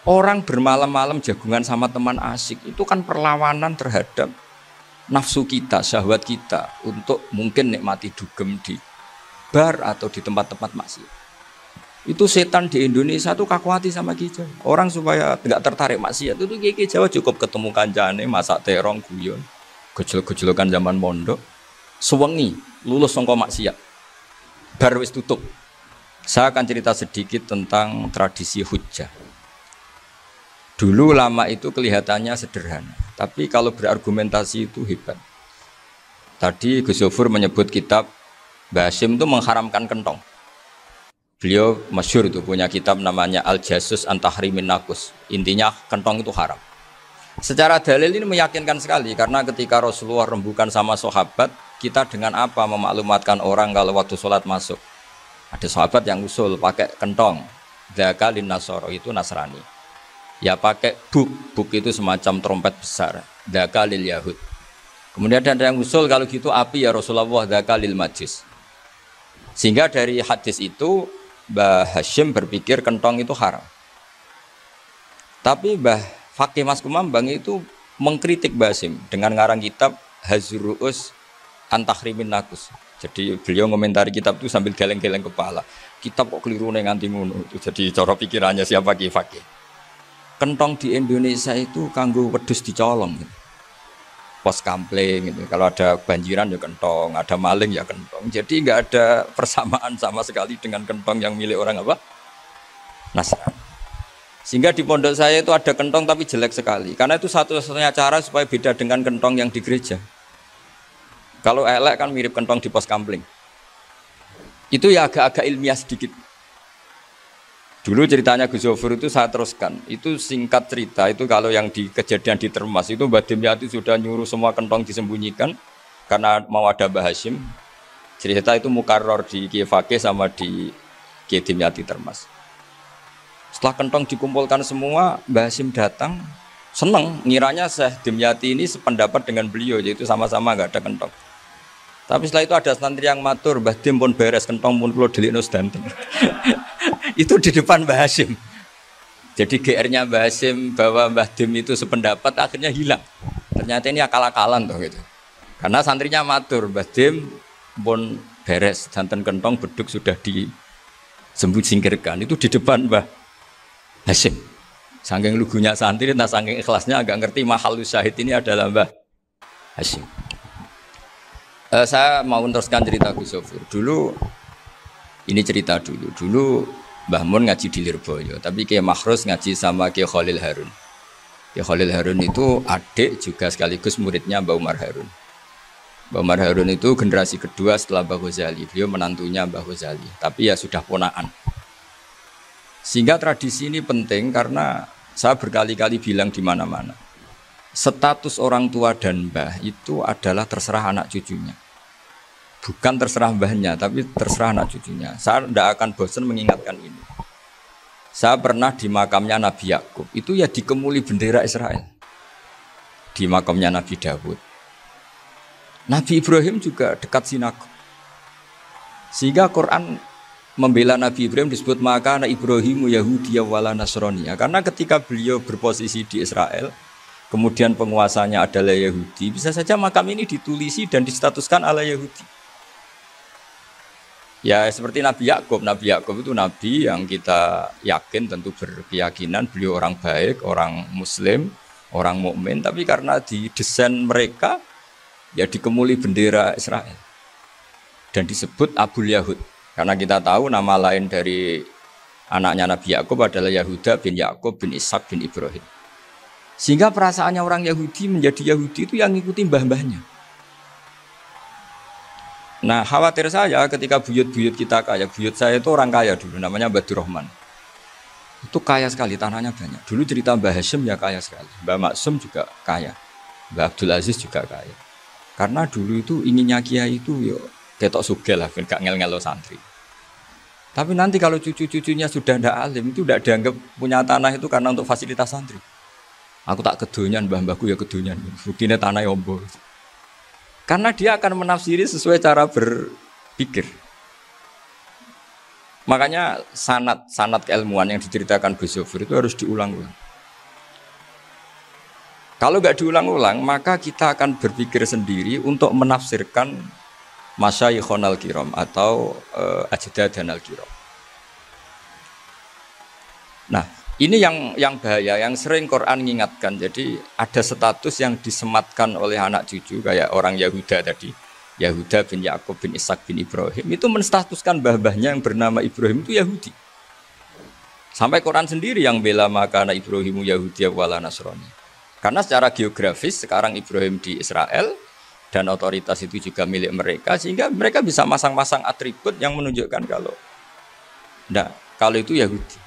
Orang bermalam-malam jagungan sama teman asik itu kan perlawanan terhadap nafsu kita, syahwat kita untuk mungkin nikmati dugem di bar atau di tempat-tempat maksiat. Itu setan di Indonesia tuh kakuati sama Ki Jawa. Orang supaya tidak tertarik maksiat itu Ki Jawa cukup ketemu kancane masak terong guyon, gejol-gejolokan zaman mondok, sewengi lulus sangka maksiat. Bar wis tutup. Saya akan cerita sedikit tentang tradisi hujjah. Dulu ulama itu kelihatannya sederhana, tapi kalau berargumentasi itu hebat. Tadi Gus Zofur menyebut kitab Mbah Hasyim itu mengharamkan kentong. Beliau masyhur itu punya kitab namanya Al-Jasus an Tahrimin Nakus. Intinya kentong itu haram. Secara dalil ini meyakinkan sekali karena ketika Rasulullah rembukan sama sahabat, kita dengan apa memaklumatkan orang kalau waktu sholat masuk. Ada sahabat yang usul pakai kentong. Dzaka lin Nasara itu Nasrani. Ya pakai buk itu semacam trompet besar. Dzaka lil Yahud. Kemudian ada yang usul kalau gitu api ya Rasulullah dzaka lil Majus. Sehingga dari hadis itu Mbah Hasyim berpikir kentong itu haram. Tapi Mbah Fakih Mas Kumambang itu mengkritik Mbah Hasyim dengan ngarang kitab Hazruus an Tahrimin Nakus. Jadi beliau komentari kitab itu sambil geleng-geleng kepala. Kitab kok keliru nganti ngono. Jadi cara pikirannya siapa Ki Fakih. Kentong di Indonesia itu kanggo wedhus dicolong gitu. Pos kampling gitu. Kalau ada banjiran ya kentong, ada maling ya kentong. Jadi enggak ada persamaan sama sekali dengan kentong yang milik orang apa? Nasrani. Sehingga di pondok saya itu ada kentong tapi jelek sekali. Karena itu satu-satunya cara supaya beda dengan kentong yang di gereja. Kalau elek kan mirip kentong di pos kampling. Itu ya agak-agak ilmiah sedikit. Dulu ceritanya Gus Zofur itu saya teruskan. Itu singkat cerita, itu kalau yang di kejadian di Termas itu Mbah Dimyati sudah nyuruh semua kentong disembunyikan karena mau ada Mbah Hasyim. Cerita itu mukarrar di Kiai Fakih sama di Kiai Dimyati Termas. Setelah kentong dikumpulkan semua, Mbah Hasyim datang, seneng, ngiranya Syekh Dimyati ini sependapat dengan beliau, yaitu sama-sama enggak ada kentong. Tapi setelah itu ada santri yang matur, Mbah Dim pun beres kentong pun kula delikno sedanten. Itu di depan Mbah Hasyim. Jadi GR-nya Mbah Hasyim bahwa Mbah Dim itu sependapat akhirnya hilang. Ternyata ini akal-akalan toh gitu. Karena santrinya matur, Mbah Dim pun beres, santen kentong beduk sudah disingkirkan. Itu di depan Mbah Hasyim. Saking lugunya santri, nah saking ikhlasnya agak ngerti mahalus syahid ini adalah Mbah Hasyim. Saya mau meneruskan cerita Gus Zofur. Dulu Mbah Mun ngaji di Lirboyo, tapi Kiai Makhrus ngaji sama Kiai Khalil Harun. Kiai Khalil Harun itu adik juga sekaligus muridnya Mbah Umar Harun. Mbah Umar Harun itu generasi kedua setelah Mbah Ghazali. Beliau menantunya Mbah Ghazali, tapi ya sudah ponakan. Sehingga tradisi ini penting karena saya berkali-kali bilang di mana-mana. Status orang tua dan mbah itu adalah terserah anak cucunya. Bukan terserah mbahnya, tapi terserah anak cucunya. Saya tidak akan bosan mengingatkan ini. Saya pernah di makamnya Nabi Yakub, itu ya dikemuli bendera Israel. Di makamnya Nabi Dawud. Nabi Ibrahim juga dekat sinagog. Sehingga Quran membela Nabi Ibrahim disebut maka anak Ibrahimu Yahudi wala Nasrani. Karena ketika beliau berposisi di Israel, kemudian penguasanya adalah Yahudi, bisa saja makam ini ditulisi dan distatuskan ala Yahudi. Ya seperti Nabi Yakub. Nabi Yakub itu nabi yang kita yakin tentu berkeyakinan beliau orang baik, orang muslim, orang mukmin, tapi karena di desain mereka ya dikemuli bendera Israel dan disebut Abul Yahud. Karena kita tahu nama lain dari anaknya Nabi Yakub adalah Yahuda bin Yakub bin Ishak bin Ibrahim. Sehingga perasaannya orang Yahudi menjadi Yahudi itu yang ngikuti mbah-mbahnya. Nah khawatir saya ketika buyut-buyut kita kaya. Buyut saya itu orang kaya dulu, namanya Badur Rahman. Itu kaya sekali, tanahnya banyak. Dulu cerita Mbah Hasyim ya kaya sekali. Mbah Maksum juga kaya. Mbah Abdul Aziz juga kaya. Karena dulu itu inginnya kiai itu yo ketok sugih lah, gak ngel-ngelo santri. Tapi nanti kalau cucu-cucunya sudah ndak alim, itu tidak dianggap punya tanah itu karena untuk fasilitas santri. Aku tak kedonyan, mbah-mbahku ya kedonyan. Buktine tanah ombo. Karena dia akan menafsiri sesuai cara berpikir. Makanya sanad keilmuan yang diceritakan Gus Zofur itu harus diulang-ulang. Kalau nggak diulang-ulang, maka kita akan berpikir sendiri untuk menafsirkan masyayikhonal kiram atau ajdadanal kiram. Nah, ini yang bahaya, yang sering Quran mengingatkan. Jadi ada status yang disematkan oleh anak cucu kayak orang Yahuda tadi. Yahuda bin Yakub bin Ishak bin Ibrahim itu menstatuskan mbah-mbahnya yang bernama Ibrahim itu Yahudi. Sampai Quran sendiri yang bela makana Ibrahimu Yahudi wala Nasrani. Karena secara geografis sekarang Ibrahim di Israel dan otoritas itu juga milik mereka sehingga mereka bisa masang-masang atribut yang menunjukkan kalau itu Yahudi.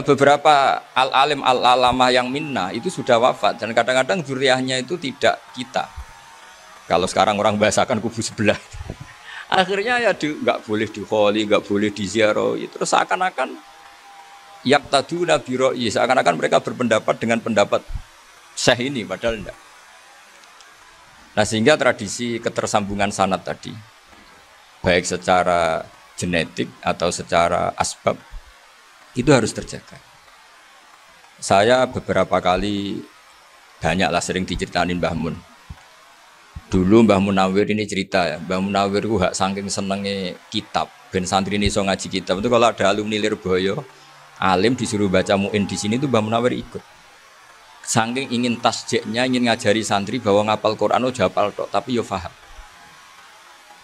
Beberapa al-alim al-alamah yang minna itu sudah wafat dan kadang-kadang zuriyahnya itu tidak kita. Kalau sekarang orang bahasakan kubu sebelah. Akhirnya ya nggak boleh dikholi, nggak boleh diziarah. Terus seakan-akan yaktaduna biroi, seakan-akan mereka berpendapat dengan pendapat syekh ini, padahal enggak. Nah sehingga tradisi ketersambungan sanad tadi, baik secara genetik atau secara asbab, itu harus terjaga. Saya beberapa kali banyaklah sering diceritain Mbah Mun. Dulu Mbah Munawir ini cerita ya, Mbah Munawir itu saking senengnya kitab, ben santri ini so ngaji kitab. Itu kalau ada alumni Lirboyo, alim disuruh baca mu'in di sini tuh Mbah Munawir ikut. Saking ingin tasjeknya, ingin ngajari santri bahwa ngapal Quran udah hafal tok, tapi yo faham.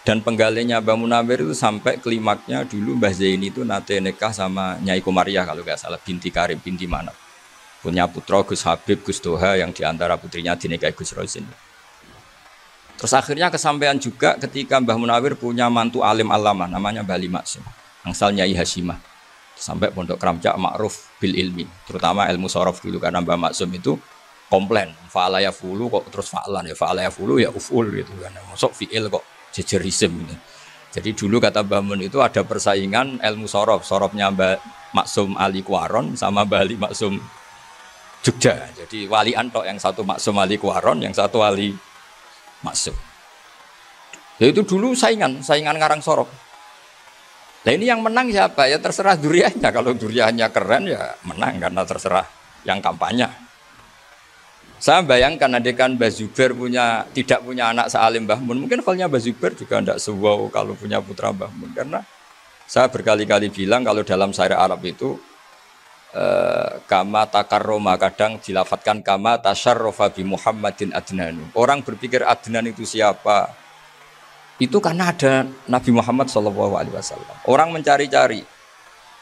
Dan penggalinya Mbah Munawir itu sampai klimaknya dulu Mbah Zaini itu nate nikah sama Nyai Komariah kalau nggak salah, binti Karim, binti Manap. Punya putra Gus Habib, Gus Toha yang diantara putrinya dinikahi Gus Rosin. Terus akhirnya kesampaian juga ketika Mbah Munawir punya mantu alim alama namanya Mbah Ali Maksum, angsal Nyai Hasyimah. Sampai Pondok Kramjak ma'ruf bil ilmi, terutama ilmu sorof dulu karena Mbah Maksum itu komplain, fa'ala ya fulu kok terus fa'lan ya fa'ala ya fulu ya uf'ul gitu kan. Masuk fi'il kok jejer isim gitu. Jadi dulu kata Mbah Mun itu ada persaingan ilmu sorof, sorofnya Mbah Maksum Ali Kuaron sama Mbah Ali Maksum Jogja. Jadi wali antok yang satu Maksum Ali Kuaron, yang satu Ali Maksum. Ya itu dulu saingan ngarang sorok. Nah ini yang menang siapa? Ya terserah duriannya. Kalau duriannya keren ya menang karena terserah yang kampanye. Saya bayangkan adekan Mbah Zubair tidak punya anak sealim Mbah Mun, mungkin halnya Mbah Zubair juga tidak sewow kalau punya putra Mbah Mun. Karena saya berkali-kali bilang kalau dalam syair Arab itu kama takarroma, kadang dilafatkan kama tasyarrofa bi Muhammadin Adnanu. Orang berpikir Adnan itu siapa? Itu karena ada Nabi Muhammad SAW. Orang mencari-cari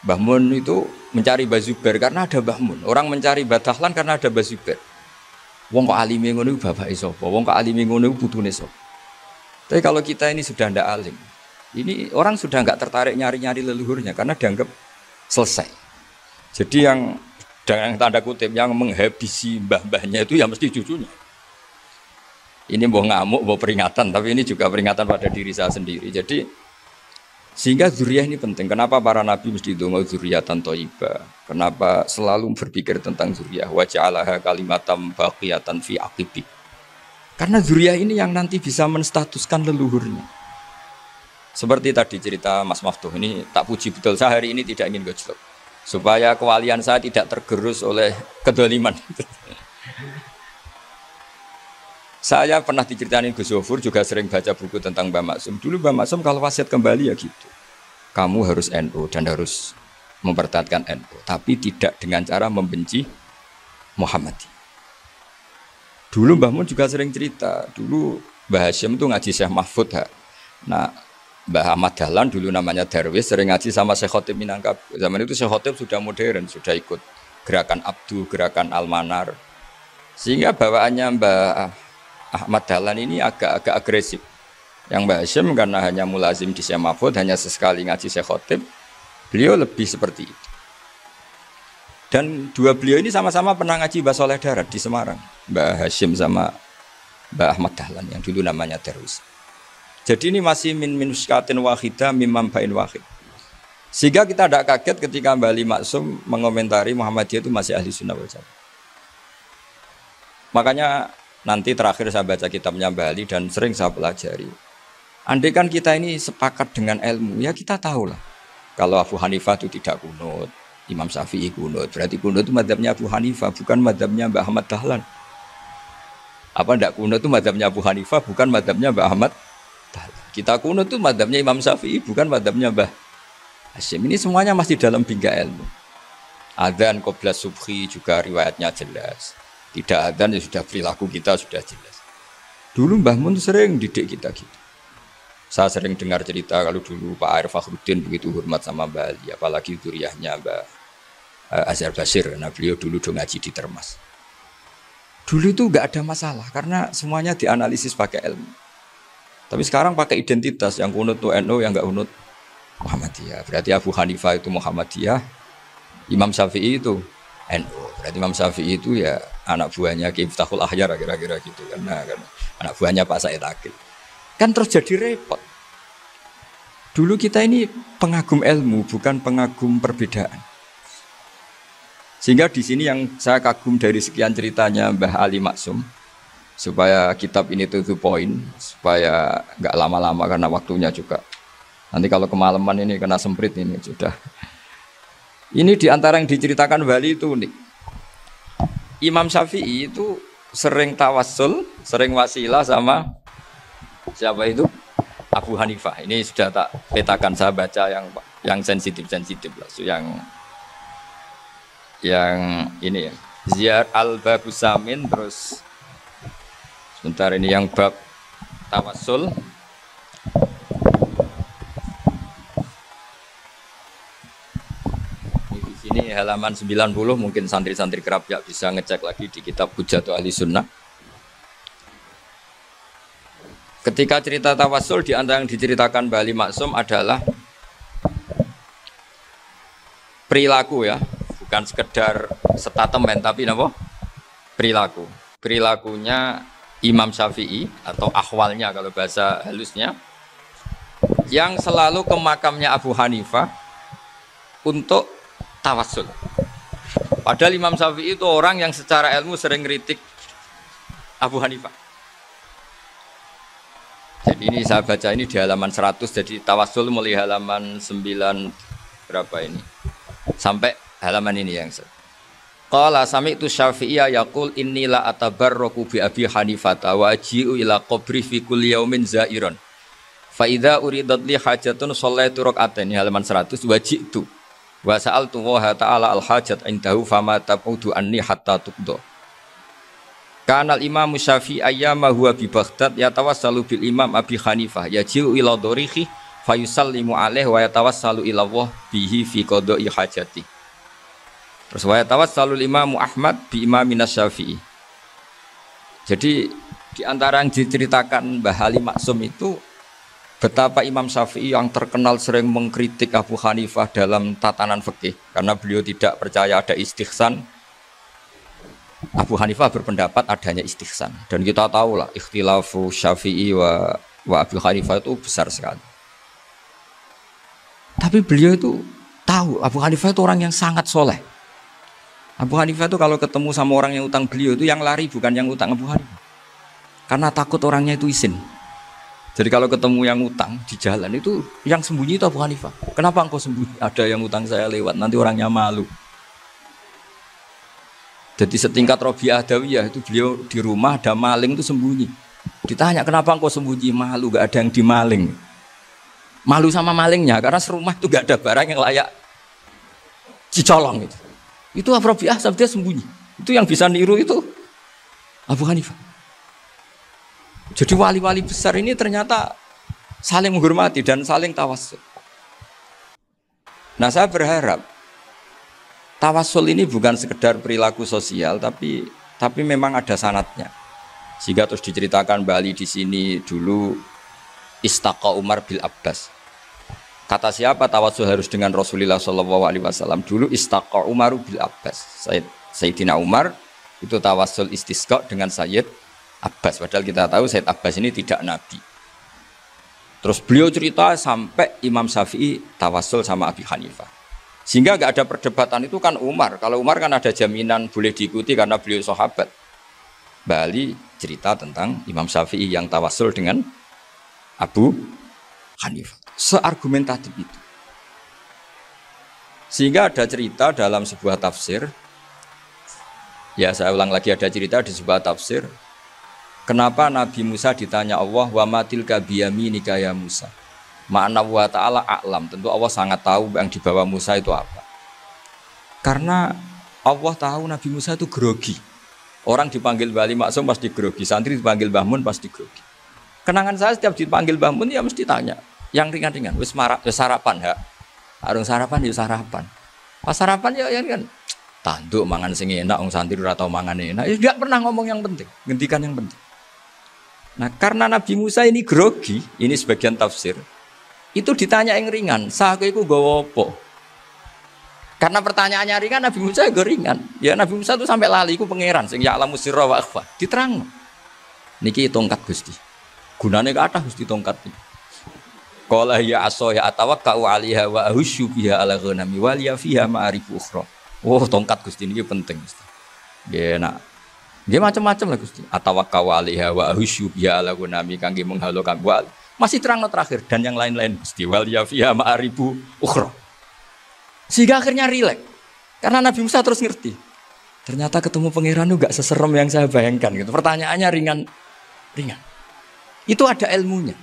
Mbah Mun itu mencari Mbah Zubair karena ada Mbah Mun. Orang mencari Mbah Dahlan karena ada Mbah Zubair. Wong kok alime ngono bapake sapa? Wong kok alime ngono putune sapa? Tapi kalau kita ini sudah ndak alim, ini orang sudah nggak tertarik nyari-nyari leluhurnya karena dianggap selesai. Jadi yang dengan tanda kutip yang menghabisi mbah-mbahnya itu ya mesti cucunya. Ini mau ngamuk, mau peringatan, tapi ini juga peringatan pada diri saya sendiri. Jadi sehingga zuriyah ini penting. Kenapa para nabi mesti donga zuriyatan thayyibah? Kenapa selalu berpikir tentang zuriyah? Wa ja'alaha kalimatam baqiyatan fi aqibi. Karena zuriyah ini yang nanti bisa menstatuskan leluhurnya. Seperti tadi cerita Mas Maftuh ini tak puji betul. Saya hari ini tidak ingin gojlok supaya kewalian saya tidak tergerus oleh kedoliman. Saya pernah diceritain Gus Zofur, juga sering baca buku tentang Mbah Maksum. Dulu Mbah Maksum kalau wasiat kembali ya gitu. Kamu harus NU dan harus mempertahankan NU, tapi tidak dengan cara membenci Muhammadiyah. Dulu Mbah Mun juga sering cerita, dulu Mbah Hasyim itu ngaji Syekh Mahfud. Nah, Mbah Ahmad Dahlan dulu namanya Darwis sering ngaji sama Syekh Khotib Minangkabau. Zaman itu Syekh Khotib sudah modern, sudah ikut gerakan Abdu, gerakan Almanar. Sehingga bawaannya Mbah Ahmad Dahlan ini agak agresif. Yang Mbah Hasyim karena hanya mulazim di Syekh Mahfud, hanya sesekali ngaji Syekh Khotib, beliau lebih seperti itu. Dan dua beliau ini sama-sama pernah ngaji Mbah Soleh Darat di Semarang. Mbah Hasyim sama Mbah Ahmad Dahlan yang dulu namanya Darwis. Jadi ini masih min minuskatin wahidah mimam bain wahid. Sehingga kita tidak kaget ketika Mbah Ali Maksum mengomentari Muhammadiyah itu masih ahli sunnah wal jamaah. Makanya nanti terakhir saya baca kitabnya Mbah Ali dan sering saya pelajari. Andai kan kita ini sepakat dengan ilmu, ya kita tahulah Kalau Abu Hanifah itu tidak kunut, Imam Syafi'i kunut. Berarti kunut itu madzhabnya Abu Hanifah, bukan madzhabnya Mbah Ahmad Dahlan. Apa ndak kunut itu madzhabnya Abu Hanifah, bukan madzhabnya Mbah Ahmad Dahlan. Kita kunut itu madzhabnya Imam Syafi'i, bukan madzhabnya Mbah Hasyim. Ini semuanya masih dalam bingkai ilmu. Adzan qobla subhi juga riwayatnya jelas. Tidak adzan ya sudah perilaku kita sudah jelas. Dulu Mbah Mun sering didik kita gitu. Saya sering dengar cerita kalau dulu Pak Arif Fakhruddin begitu hormat sama Mbah Ali, apalagi duriahnya Mbah Azhar Basir. Nah beliau dulu ngaji di Termas. Dulu itu nggak ada masalah karena semuanya dianalisis pakai ilmu. Tapi sekarang pakai identitas, yang kunut tuh NU, yang nggak kunut Muhammadiyah. Berarti Abu Hanifah itu Muhammadiyah, Imam Syafi'i itu NU. Berarti Imam Syafi'i itu ya anak buahnya Ki Miftahul Ahyar kira-kira gitu kan. Nah, kan anak buahnya Pak Said Akil. Kan terus jadi repot. Dulu kita ini pengagum ilmu, bukan pengagum perbedaan. Sehingga di sini yang saya kagum dari sekian ceritanya Mbah Ali Maksum, supaya kitab ini to the point, supaya nggak lama-lama karena waktunya juga. Nanti kalau kemalaman ini kena semprit ini sudah. Ini diantara yang diceritakan Bali itu unik. Imam Syafi'i itu sering tawassul, sering wasilah sama siapa itu? Abu Hanifah. Ini sudah tak petakan, saya baca yang sensitif lah, yang ini ya. Ziyar al-Babus Samin, terus sebentar ini yang bab tawassul. Ini halaman 90, mungkin santri-santri kerap ya bisa ngecek lagi di kitab Hujjatul Ahli Sunnah. Ketika cerita tawassul, di antara yang diceritakan Mbah Ali Maksum adalah perilaku ya, bukan sekedar statement tapi apa? Perilaku. Perilakunya Imam Syafi'i atau ahwalnya kalau bahasa halusnya, yang selalu ke makamnya Abu Hanifah untuk tawassul. Padahal Imam Syafi'i itu orang yang secara ilmu sering kritik Abu Hanifah. Jadi ini saya baca ini di halaman 100, jadi tawassul mulai halaman 9 berapa ini sampai halaman ini yang qala sami'tu Syafi'iyya yaqul inni la atabarraku bi Abi Hanifah wa aji'u ila qabri fi kulli yaumin za'iran fa idza uridat li hajatun shallaitu rak'atain, halaman 100, waji'tu wa sa'altu wa ta'ala al hajat indahu fama taqudu anni hatta tuqda. Kanal Imam Syafi'i ayyama huwa bi Baghdad yatawassalu bil Imam Abi Hanifah yaji'u ila dorihi fayusallimu alaihi wa yatawassalu ila Allah bihi fi qada'i hajati. Terus wa yatawassalu Imam Ahmad bi Imam Syafi'i. Jadi di antara yang diceritakan Mbah Ali Maksum itu betapa Imam Syafi'i yang terkenal sering mengkritik Abu Hanifah dalam tatanan fikih karena beliau tidak percaya ada istihsan. Abu Hanifah berpendapat adanya istihsan, dan kita tahu lah ikhtilafu Syafi'i wa Abu Hanifah itu besar sekali. Tapi beliau itu tahu Abu Hanifah itu orang yang sangat soleh. Abu Hanifah itu kalau ketemu sama orang yang utang beliau itu yang lari bukan yang utang Abu Hanifah, karena takut orangnya itu izin. Jadi kalau ketemu yang utang di jalan itu yang sembunyi itu Abu Hanifah. Kenapa engkau sembunyi? Ada yang utang saya lewat, nanti orangnya malu. Jadi setingkat Robi'ah Adawiyah itu beliau di rumah ada maling itu sembunyi. Ditanya kenapa engkau sembunyi? Malu, gak ada yang dimaling. Malu sama malingnya karena serumah itu gak ada barang yang layak dicolong itu. Itu Robi'ah dia sembunyi. Itu yang bisa niru itu Abu Hanifah. Jadi wali-wali besar ini ternyata saling menghormati dan saling tawassul. Nah saya berharap tawassul ini bukan sekedar perilaku sosial, tapi memang ada sanadnya. Sehingga terus diceritakan Bali di sini dulu istaqa Umar bil Abbas. Kata siapa tawassul harus dengan Rasulullah SAW? Dulu istaqa Umar bil Abbas. Sayyidina Umar itu tawassul istisqa dengan Sayyid Abbas. Padahal kita tahu Sayyid Abbas ini tidak nabi. Terus beliau cerita sampai Imam Syafi'i tawassul sama Abi Hanifah. Sehingga nggak ada perdebatan itu kan Umar. Kalau Umar kan ada jaminan boleh diikuti karena beliau sahabat. Bali cerita tentang Imam Syafi'i yang tawassul dengan Abu Hanifah. Seargumentatif itu. Sehingga ada cerita dalam sebuah tafsir, ya saya ulang lagi, ada cerita di sebuah tafsir, kenapa Nabi Musa ditanya Allah, wa matilka biyaminika ya Musa. Ma'ana wa ta'ala a'lam, tentu Allah sangat tahu yang dibawa Musa itu apa. Karena Allah tahu Nabi Musa itu grogi. Orang dipanggil Wali Maksum pasti grogi, santri dipanggil Mbah Mun pasti grogi. Kenangan saya setiap dipanggil Mbah Mun ya mesti tanya, yang ringan-ringan, wis sarapan ya. Arung sarapan ya sarapan. Pas sarapan ya kan tanduk mangan sing enak, wong santri ora tau mangan enak. Ya enggak pernah ngomong yang penting, ngendikan yang penting. Nah, karena Nabi Musa ini grogi, ini sebagian tafsir. Itu ditanya yang ringan, sake iku nggawa apa? Karena pertanyaannya ringan, Nabi Musa juga ringan. Ya Nabi Musa itu sampai lali iku pangeran sing ya'lamu sirra wa akhfa. Diterang. Niki tongkat Gusti. Gunane kathah Gusti tongkat iki. Qala ya aso ya atawakkau 'alaiha wa ahusyu biha 'ala ghanami wa liya fiha ma'arifu ukhra. Oh, tongkat Gusti niki penting Gusti. Nggih nak. Nggih macam-macam lah Gusti. Atawakkau 'alaiha wa ahusyu biha 'ala ghanami kangge menghalo kambal. Masih terang terakhir dan yang lain-lain Gusti wal liya fiha ma'arifu ukhra. Sehingga akhirnya rileks. Karena Nabi Musa terus ngerti. Ternyata ketemu pangeran itu gak seserem yang saya bayangkan gitu. Pertanyaannya ringan. Itu ada ilmunya.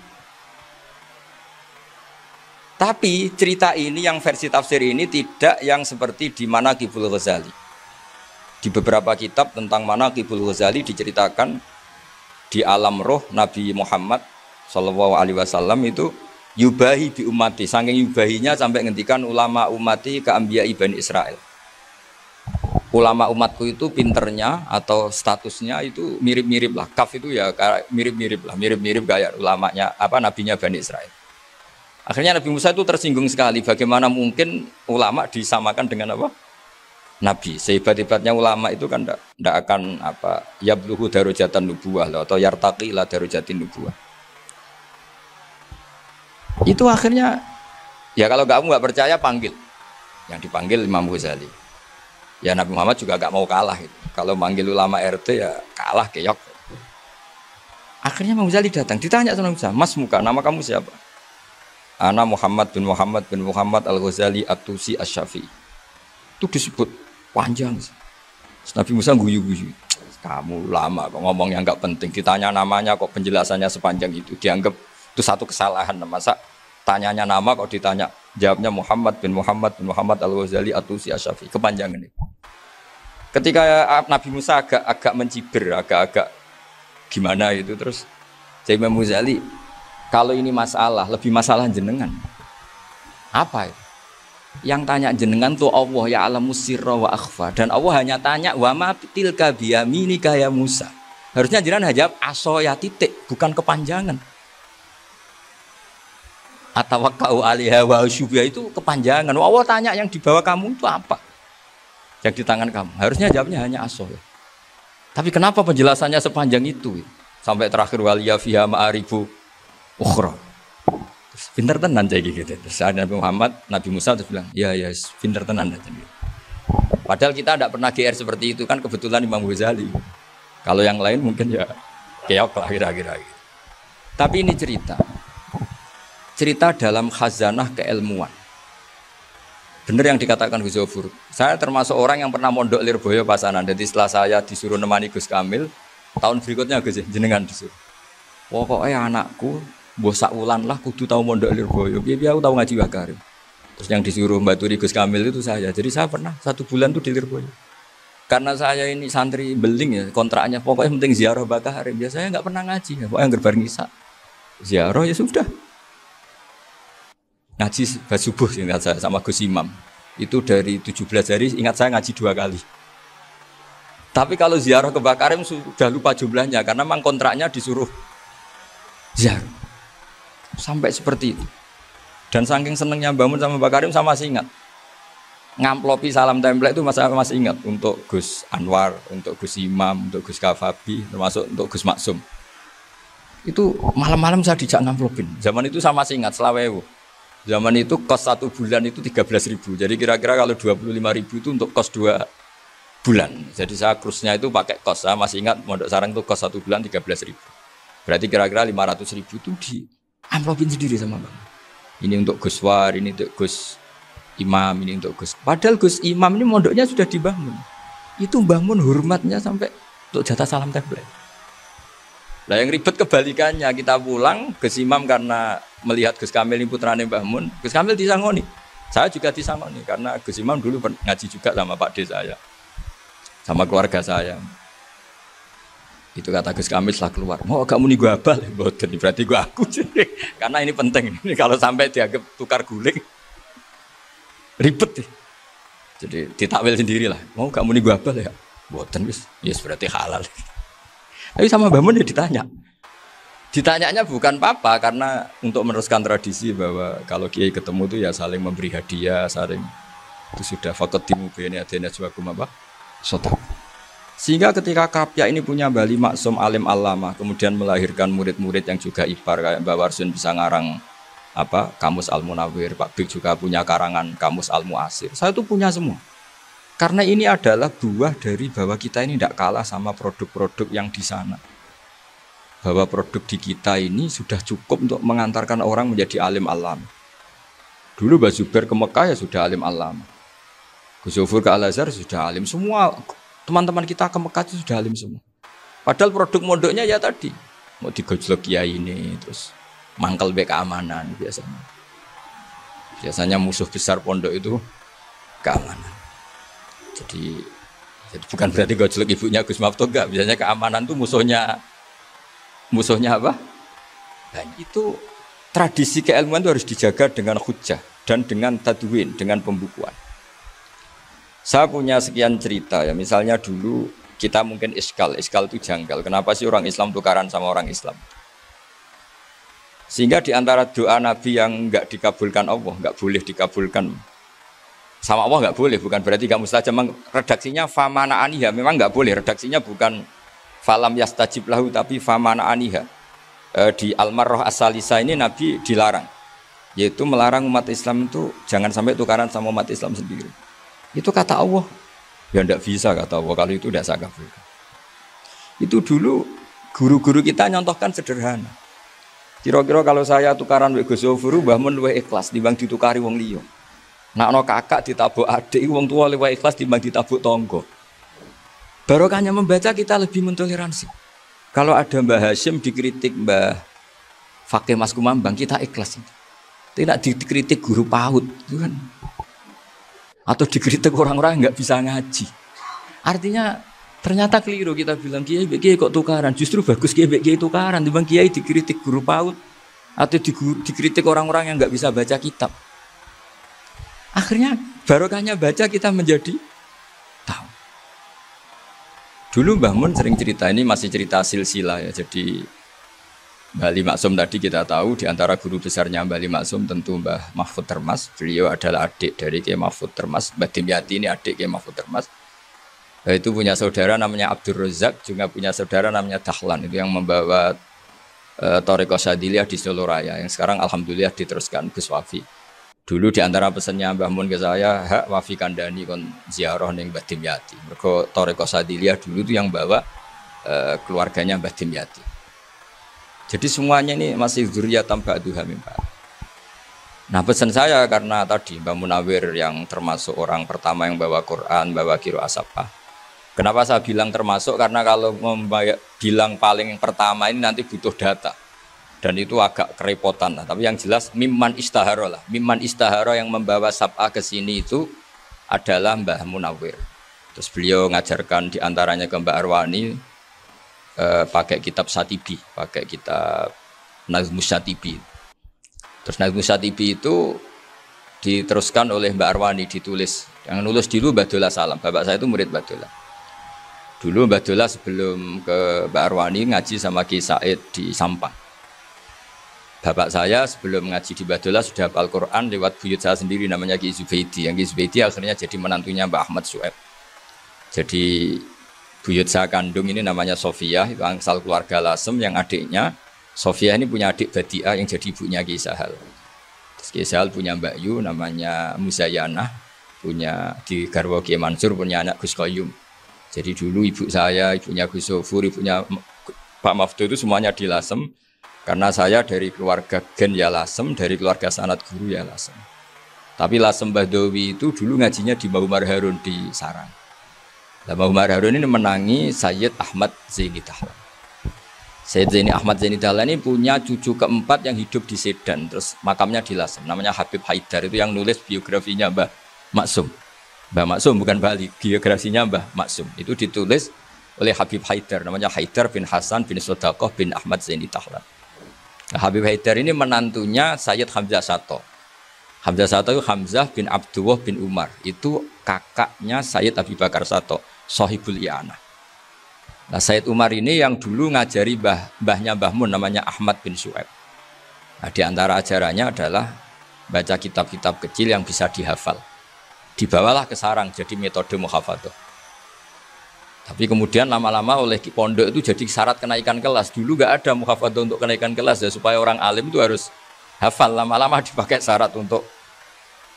Tapi cerita ini yang versi tafsir ini tidak yang seperti di Manaqibul Ghazali. Di beberapa kitab tentang Manaqibul Ghazali diceritakan di alam roh Nabi Muhammad SAW itu yubahi bi ummati, saking yubahinya sampai ngendikan ulama ummati ke anbiya Bani Israel. Ulama umatku itu pinternya atau statusnya itu mirip-mirip lah. Kaf itu ya mirip-mirip lah, mirip-mirip kayak ulamanya nabinya Bani Israel. Akhirnya Nabi Musa itu tersinggung sekali, bagaimana mungkin ulama disamakan dengan apa? Nabi. Sehebat-hebatnya ulama itu kan tidak akan yabluhu darajatan nubuwah atau yartaqi ila darajatin nubuwah. Itu akhirnya ya kalau kamu nggak percaya panggil, yang dipanggil Imam Ghazali. Ya Nabi Muhammad juga nggak mau kalah gitu. Kalau manggil ulama RT ya kalah keok. Akhirnya Imam Ghazali datang, ditanya sama Musa, Mas Muka, nama kamu siapa? Ana Muhammad bin Muhammad Al-Ghazali At-Tusi Asy-Syafi'i. Itu disebut panjang. Nabi Musa guyu-guyu. Kamu lama kok ngomong yang nggak penting, ditanya namanya kok penjelasannya sepanjang itu, dianggap itu satu kesalahan. Masa tanyanya nama kok ditanya jawabnya Muhammad bin Muhammad Al-Ghazali At-Tusi Asy-Syafi'i, kepanjangan itu. Ketika Nabi Musa agak mencibir, agak gimana itu, terus jadi Imam Ghazali, kalau ini masalah, lebih masalah jenengan. Apa itu? Yang tanya jenengan tuh Allah ya alamu sirra wa akhfa, dan Allah hanya tanya wa ma tilka biyaminika ya Musa. Harusnya jenengan jawab aso ya titik, bukan kepanjangan. Atawakkau 'alaiha wa syubha itu kepanjangan. Allah tanya yang di bawah kamu itu apa? Yang di tangan kamu. Harusnya jawabnya hanya aso. Tapi kenapa penjelasannya sepanjang itu? Sampai terakhir waliya fiha ma'arifu ukhra. Pinter tenan kayak gitu. Terus ada Nabi Musa terus bilang, ya pinter tenan aja. Padahal kita tidak pernah GR seperti itu kan, kebetulan Imam Ghazali. Kalau yang lain mungkin ya keok lah kira-kira gitu. Tapi ini cerita dalam khazanah keilmuan. Benar yang dikatakan Gus Zofur. Saya termasuk orang yang pernah mondok Lirboyo Pasanan. Jadi setelah saya disuruh nemani Gus Kamil, tahun berikutnya Gus jenengan disuruh. Pokoknya anakku mbok sak wulan lah kudu tahu mondok Lirboyo. Biar aku tahu ngaji Wakarim. Terus yang disuruh membaturi Gus Kamil itu saya. Jadi saya pernah 1 bulan tuh di Lirboyo. Karena saya ini santri beling ya, kontraknya pokoknya penting ziarah Bakarim. Biasanya nggak pernah ngaji. Ya. Pokoknya gerbar ngisa. Ziarah ya sudah. Ngaji subuh ingat saya sama Gus Imam. Itu dari 17 hari ingat saya ngaji 2 kali. Tapi kalau ziarah ke Bakarim sudah lupa jumlahnya karena memang kontraknya disuruh ziarah. Sampai seperti itu. Dan saking senengnya bangun sama Bakarim saya masih ingat. Ngamplopi salam template itu masih ingat untuk Gus Anwar, untuk Gus Imam, untuk Gus Kafabi, termasuk untuk Gus Maksum. Itu malam-malam saya dijak ngamplopin. Zaman itu saya masih ingat selawewu. Zaman itu kos 1 bulan itu 13.000. Jadi kira-kira kalau 25.000 itu untuk kos 2 bulan. Jadi saya krusnya itu pakai kos. Saya masih ingat Mondok Sarang itu kos 1 bulan 13.000. Berarti kira-kira 500.000 itu di amplopin sendiri sama Bang. Ini untuk Gus War, ini untuk Gus imam ini untuk Gus. Padahal Gus Imam ini mondoknya sudah di Mbah Mun. Itu Mbah Mun hormatnya sampai untuk jatah salam tabligh. Lah yang ribet kebalikannya, kita pulang Gus Imam karena melihat Gus Kamil ini putrane Mbah Mun, Gus Kamil disangoni. Saya juga disangoni karena Gus Imam dulu ngaji juga sama Pak D saya. Sama keluarga saya. Itu kata Gus Kamil setelah keluar, mau kamu nih gue abal, boten berarti gue aku. Karena ini penting, ini kalau sampai dianggap tukar guling, ribet nih. Jadi ditakwil sendirilah, mau kamu nih gue abal ya, boten yes berarti halal. Tapi sama Mbah Mun ya ditanya. Ditanyanya bukan apa karena untuk meneruskan tradisi bahwa kalau kiai ketemu itu ya saling memberi hadiah, saling itu sudah fakot timu bene adena juakum apa? Sotak. Sehingga ketika Kapya ini punya Bali Maksum alim alama, kemudian melahirkan murid-murid yang juga ipar kayak Mbak Warsun bisa ngarang apa Kamus Al Munawir, Pak Bik juga punya karangan Kamus Al Muasir. Saya tuh punya semua. Karena ini adalah buah dari bahwa kita ini tidak kalah sama produk-produk yang di sana. Bahwa produk di kita ini sudah cukup untuk mengantarkan orang menjadi alim alam. Dulu Mbak Zubair ke Mekah ya sudah alim alam. Gus Zufur ke Al-Azhar sudah alim. Semua teman-teman kita ke Mekah itu sudah alim semua. Padahal produk mondoknya ya tadi. Mau digojlok kiai ini, terus mangkel be keamanan biasanya. Biasanya musuh besar pondok itu keamanan. Jadi bukan berarti gojlok ibunya Gus Maftuh enggak. Biasanya keamanan itu musuhnya apa? Dan itu tradisi keilmuan itu harus dijaga dengan hujjah dan dengan tadwin, dengan pembukuan. Saya punya sekian cerita ya, misalnya dulu kita mungkin iskal itu janggal. Kenapa sih orang Islam tukaran sama orang Islam? Sehingga di antara doa Nabi yang enggak dikabulkan Allah, enggak boleh dikabulkan sama Allah enggak boleh, bukan berarti enggak mustajab. Redaksinya famana aniha, memang enggak boleh. Redaksinya bukan falam yastajib lahu tapi famana aniha. Di Al-Marrah As-Salisa ini Nabi dilarang, yaitu melarang umat Islam itu jangan sampai tukaran sama umat Islam sendiri. Itu kata Allah, ya tidak bisa kata Allah, kalau itu tidak saya kabulkan. Itu dulu guru-guru kita nyontohkan sederhana. Kira-kira kalau saya tukaran wek Gus Zufur, Mbah Mun luwih ikhlas dibanding ditukari wong liya. Nakno kakak ditabuk adik, wong tua luwih ikhlas dibanding ditabuk tangga. Barokahnya membaca kita lebih mentoleransi. Kalau ada Mbah Hashim dikritik Mbah Fakih Mas Kumambang, kita ikhlas. Tidak dikritik guru PAUD, itu kan. Atau dikritik orang-orang yang nggak bisa ngaji. Artinya ternyata keliru kita bilang kiai kok tukaran. Justru bagus kiai tukaran. Dibanding kiai dikritik guru PAUD atau dikritik orang-orang yang nggak bisa baca kitab. Akhirnya barokahnya baca kita menjadi tahu. Dulu Mbah Mun sering cerita, ini masih cerita silsilah ya. Jadi Mbah Ali Maksum tadi kita tahu di antara guru besarnya Mbah Ali Maksum tentu Mbah Mahfud Termas. Beliau adalah adik dari Kiai Mahfud Termas. Mbah Dimyati ini adik Kiai Mahfud Termas. Itu punya saudara namanya Abdul Razak, juga punya saudara namanya Dahlan. Itu yang membawa Thariqah Syadiliyah di Solo Raya. Yang sekarang alhamdulillah diteruskan Gus Wafi. Dulu di antara pesannya Mbah Mun ke saya, hak Wafi kandani kon ziarah ning Mbah Dimyati. Mergo Thariqah Syadiliyah dulu itu yang bawa keluarganya Mbah Dimyati. Jadi semuanya ini masih dzurriyyatan ba'duha min ba'd. Nah pesan saya karena tadi Mbah Munawir yang termasuk orang pertama yang bawa Quran, bawa qiraah sab'ah. Kenapa saya bilang termasuk? Karena kalau bilang paling pertama ini nanti butuh data. Dan itu agak kerepotan lah. Tapi yang jelas mimman istahara lah. Mimman istahara yang membawa sab'ah ke sini itu adalah Mbah Munawir. Terus beliau ngajarkan diantaranya ke Mbak Arwani, pakai kitab Satibi, pakai kitab Nazmus Satibi. Terus Nazmus Satibi itu diteruskan oleh Mbak Arwani, ditulis. Yang nulis dulu Mbak Dola Salam. Bapak saya itu murid Mbak Dola. Dulu Mbak Dola sebelum ke Mbak Arwani ngaji sama Ki Said di Sampang. Bapak saya sebelum ngaji di Mbak Dola sudah hafal Quran lewat buyut saya sendiri namanya Ki Zubaidi. Yang Ki Zubaidi akhirnya jadi menantunya Mbak Ahmad Su'eb. Jadi buyut saya kandung ini namanya Sofia, itu asal keluarga Lasem, yang adiknya Sofia ini punya adik Badiah yang jadi ibunya Ki Sahal. Terus Ki Sahal punya Mbak Yu namanya Muzayanah, punya di Garwo Ki Mansur punya anak Gus Qayyum. Jadi dulu ibu saya, ibunya Gus Zufur, ibunya Pak Maftuh itu semuanya di Lasem. Karena saya dari keluarga Gen ya Lasem, dari keluarga sanad guru ya Lasem. Tapi Lasem Bahdawi itu dulu ngajinya di Mbah Umar Harun di Sarang. Nah, Mbah Umar Harun ini menangi Sayyid Ahmad Zaini Dahlan. Sayyid Zaini Ahmad Zaini Dahlan ini punya cucu keempat yang hidup di Sedan, terus makamnya di Lasem, namanya Habib Haidar, itu yang nulis biografinya Mbah Maksum. Mbah Maksum bukan Bali, biografinya Mbah Maksum. Itu ditulis oleh Habib Haidar, namanya Haidar bin Hasan bin Sodaqoh bin Ahmad Zaini Dahlan. Nah, Habib Haidar ini menantunya Sayyid Hamzah Sato. Hamzah Sato itu Hamzah bin Abdullah bin Umar. Itu kakaknya Sayyid Abi Bakar Sato, Sohibul I'anah. Nah, Sayyid Umar ini yang dulu ngajari mbahnya Mbah Mun namanya Ahmad bin Su'aib. Nah, di antara ajarannya adalah baca kitab-kitab kecil yang bisa dihafal. Dibawalah ke Sarang jadi metode muhafadzah. Tapi kemudian lama-lama oleh pondok itu jadi syarat kenaikan kelas. Dulu nggak ada muhafadzah untuk kenaikan kelas ya, supaya orang alim itu harus hafal, lama-lama dipakai syarat untuk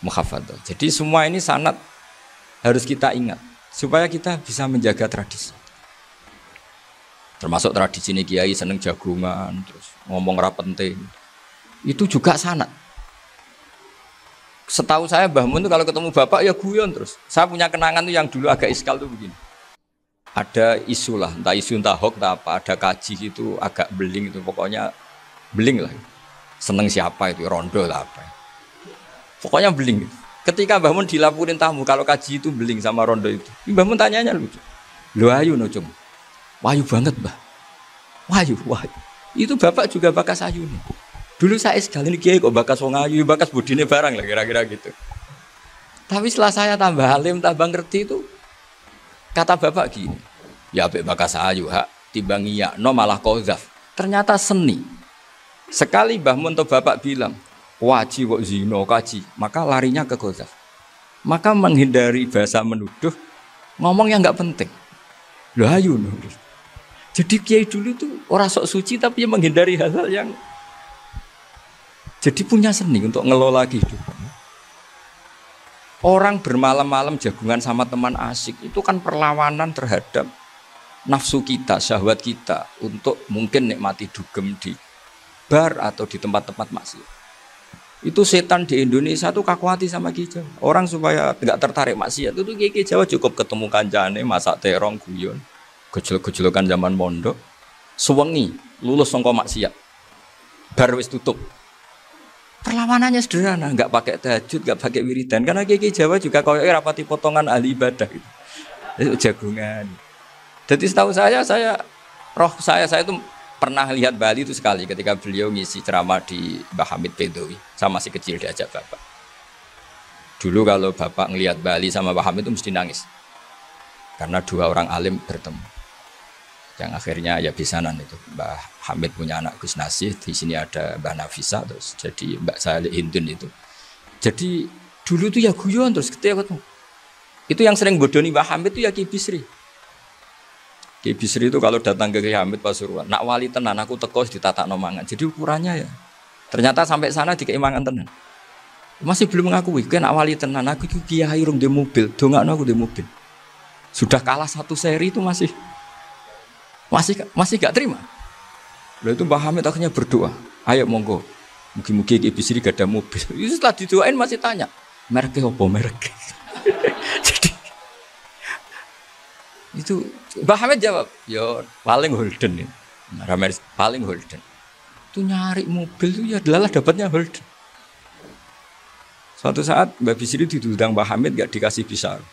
muhafadzah. Jadi semua ini sanad harus kita ingat supaya kita bisa menjaga tradisi. Termasuk tradisi ini kiai seneng jagungan, terus ngomong ra penting. Itu juga sanad. Setahu saya Mbah Mun itu kalau ketemu bapak ya guyon terus. Saya punya kenangan tuh yang dulu agak iskal tuh begini. Ada isu lah, entah isu entah hoax entah apa, ada kaji itu agak beling itu, pokoknya beling lah. Seneng siapa itu, rondo lah apa. Pokoknya beling. Ketika Mbah Mun dilaporin tamu kalau kaji itu beling sama rondo itu. Mbah Mun tanyanya lucu. Lho ayu no cung. Wahyu banget, Mbah. Wahyu. Itu bapak juga bakas ayu nih. Dulu saya sekali ini kiai kok bakas wong ayu, bakas budine barang lah kira-kira gitu. Tapi setelah saya tambah alim, tambah ngerti itu, kata bapak gini, ya abek bakas ayu hak timbang iya, no malah kozaf. Ternyata seni. Sekali Mbah Mun atau bapak bilang, waji kok zino kaji, maka larinya ke kozaf. Maka menghindari bahasa menuduh, ngomong yang nggak penting. Loh ayu no. Jadi kiai dulu itu orang sok suci tapi menghindari hal-hal yang jadi punya seni untuk ngelola kehidupan. Orang bermalam-malam jagungan sama teman asik itu kan perlawanan terhadap nafsu kita, syahwat kita untuk mungkin nikmati dugem di bar atau di tempat-tempat maksiat. Itu setan di Indonesia tuh kakuati sama Ki Jawa. Orang supaya tidak tertarik maksiat itu Ki Jawa cukup ketemu kancane masak terong guyon, gejol-gejolokan zaman mondok, suwengi lulus sangka maksiat. Bar wis tutup. Perlawanannya sederhana, nggak pakai tahajud, nggak pakai wiridan, karena Ki Jawa juga koyo rapati potongan ahli ibadah itu. Itu jagungan. Jadi setahu saya itu pernah lihat Bali itu sekali ketika beliau ngisi ceramah di Mbah Hamid Bedowi. Saya masih kecil diajak bapak. Dulu kalau bapak ngelihat Bali sama Mbah Hamid itu mesti nangis. Karena dua orang alim bertemu. Yang akhirnya ya bisanan itu. Mbah Hamid punya anak Gus Nasih, di sini ada Mbah Nafisa, terus jadi Mbak Salih Hindun itu. Jadi dulu tuh ya guyon terus ketika ketemu. Itu yang sering bodoni Mbah Hamid itu ya Ki Bisri. Ki Bisri itu kalau datang ke Ki Hamid Pasuruan, nak wali tenan aku teko ditatakno mangan. Jadi ukurannya ya. Ternyata sampai sana dikei mangan tenan. Masih belum mengakui, kan nak wali tenan aku itu kiai rung di mobil, dongakno aku di mobil. Sudah kalah satu seri itu masih gak terima. Lalu itu Mbah Hamid akhirnya berdoa, ayo monggo, mungkin-mungkin Ki Bisri gak ada mobil. Itu setelah didoain masih tanya, mereknya apa merek? Jadi itu Mbah Hamid jawab, yo paling Holden ya, paling Holden. Itu nyari mobil itu ya adalah dapatnya Holden. Suatu saat Mbah Bisri diundang Mbah Hamid gak dikasih pisau,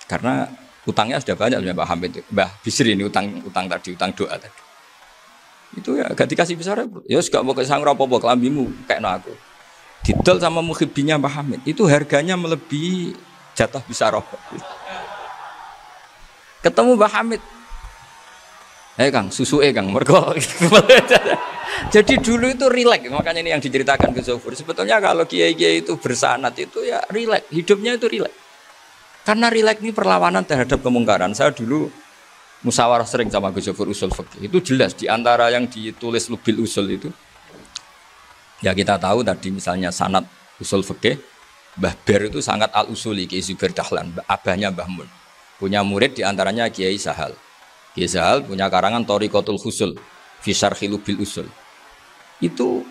karena utangnya sudah banyak Mbah Hamid. Mbah Bisri ini utang doa tadi. Itu ya gak dikasih besar ya gak mau kesang apa-apa kelambimu kayak aku. Didol sama muhibbinya Mbah Hamid. Itu harganya melebihi jatah besar rokok. Ketemu Mbah Hamid. Kang, susu Kang, mergo. Jadi dulu itu rileks, makanya ini yang diceritakan ke Zofur. Sebetulnya kalau kiai-kiai itu bersanad itu ya rileks, hidupnya itu rileks. Karena rileks ini perlawanan terhadap kemungkaran. Saya dulu musyawarah sering sama Gus Zofur usul fikih. Itu jelas di antara yang ditulis Lubil Usul itu. Ya kita tahu tadi misalnya sanad usul fikih, Mbah Ber itu sangat al-usuli Kiai Zubair Dahlan, abahnya Mbah Mun. Punya murid di antaranya Kiai Sahal. Kiai Sahal punya karangan Thariqatul Husul fi Syarhi Lubil Usul. Itu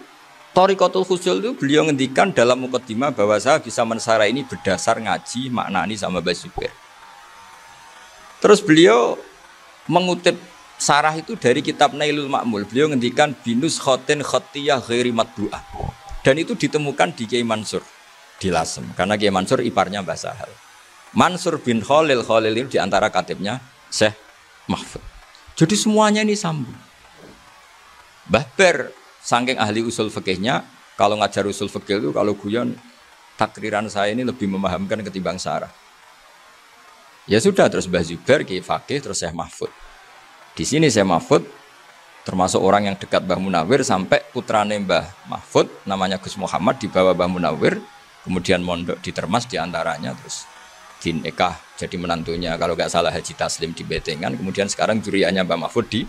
Thariqatul Khusyul itu beliau ngendikan dalam mukaddimah bahwa saya bisa mensara ini berdasar ngaji, maknani sama Basibir. Terus beliau mengutip sarah itu dari kitab Nailul Ma'mul. Beliau ngendikan binus khotin khotiyah ghairi matbu'ah. Dan itu ditemukan di Kiai Mansur di Lasem. Karena Kiai Mansur iparnya Mbah Sahal. Mansur bin Khalil itu diantara katibnya Syekh Mahfud. Jadi semuanya ini sambung. Mbah Ber saking ahli usul fikihnya, kalau ngajar usul fikih itu kalau guyon takriran saya ini lebih memahamkan ketimbang sarah. Ya sudah, terus Mbah Zubair Kiai Fakih, terus Syekh Mahfud. Di sini Syekh Mahfud termasuk orang yang dekat Mbah Munawir sampai putrane Mbah Mahfud namanya Gus Muhammad dibawa Mbah Munawir, kemudian mondok di Termas diantaranya, terus dinikah jadi menantunya kalau nggak salah Haji Taslim di Betengan, kemudian sekarang juriannya Mbah Mahfud di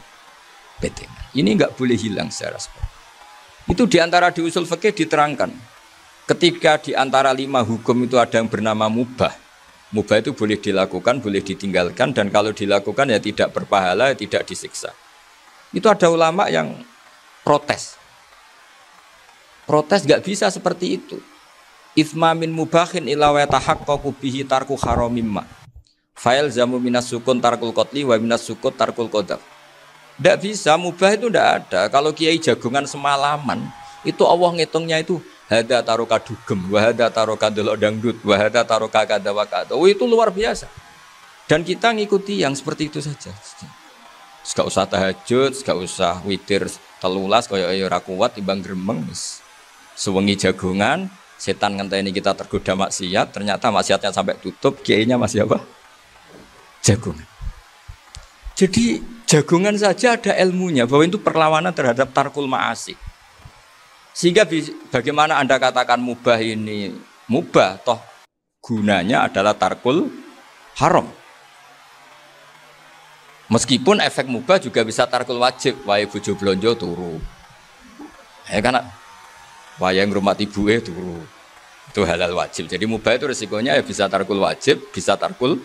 Betengan. Ini nggak boleh hilang secara sepuluh. Itu diantara di usul fikih diterangkan. Ketika diantara 5 hukum itu ada yang bernama mubah. Mubah itu boleh dilakukan, boleh ditinggalkan, dan kalau dilakukan ya tidak berpahala, tidak disiksa. Itu ada ulama yang protes. Protes nggak bisa seperti itu. Ithma min mubahin ila wa tahaqqaqu bihi tarku haramimma. Fa'il zamu minas sukun tarkul qatli wa minas sukut tarkul qadar. Tidak bisa, mubah itu tidak ada. Kalau kiai jagungan semalaman, itu Allah ngitungnya itu hada taroka dugem, wahada taroka delok dangdut, wahada taroka kada wakada. Oh, itu luar biasa. Dan kita ngikuti yang seperti itu saja. Gak usah tahajud, gak usah witir telulas, kaya ora kuat timbang gremeng. Sewengi jagungan, setan ngenteni kita tergoda maksiat, ternyata maksiatnya sampai tutup, kiainya masih apa? Jagungan. Jadi jagungan saja ada ilmunya bahwa itu perlawanan terhadap tarkul ma'asi. Sehingga bagaimana Anda katakan mubah ini mubah, toh gunanya adalah tarkul haram. Meskipun efek mubah juga bisa tarkul wajib, wae bojo blonjo turu. Ya kan, wae ngrumat ibuke turu. Itu halal wajib. Jadi mubah itu resikonya ya bisa tarkul wajib, bisa tarkul.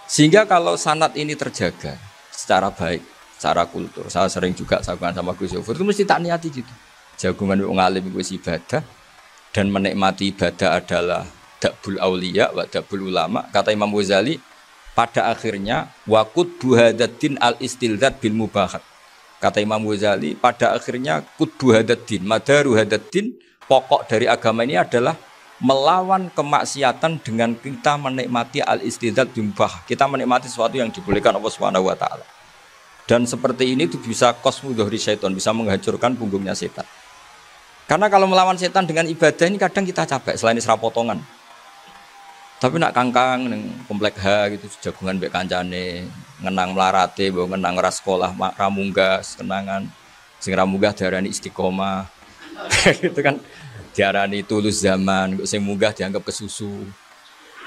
Sehingga kalau sanad ini terjaga secara baik, secara kultur, saya sering juga sakuan sama Gus Yofur, itu mesti tak niati gitu. Jagungan wong alim itu ibadah, dan menikmati ibadah adalah dabul auliya wa dabul ulama. Kata Imam Ghazali, pada akhirnya waqud buhadatin al-istildad bil mubahat. Kata Imam Ghazali, pada akhirnya qud buhadatin, madaru hadatin, pokok dari agama ini adalah melawan kemaksiatan dengan kita menikmati al-istidad bimbah. Kita menikmati sesuatu yang dibolehkan Allah Subhanahu wa taala. Dan seperti ini itu bisa qasmu dhuhri syaitan, bisa menghancurkan punggungnya setan. Karena kalau melawan setan dengan ibadah ini kadang kita capek selain serapotongan. Tapi nak kangkang ning komplek H gitu jagungan mbek kancane, ngenang melarate, mbok ngenang ora sekolah ramunggah, kenangan sing ramunggah diarani istiqomah. Gitu kan. Diarani tulus zaman, sing munggah dianggap kesusu.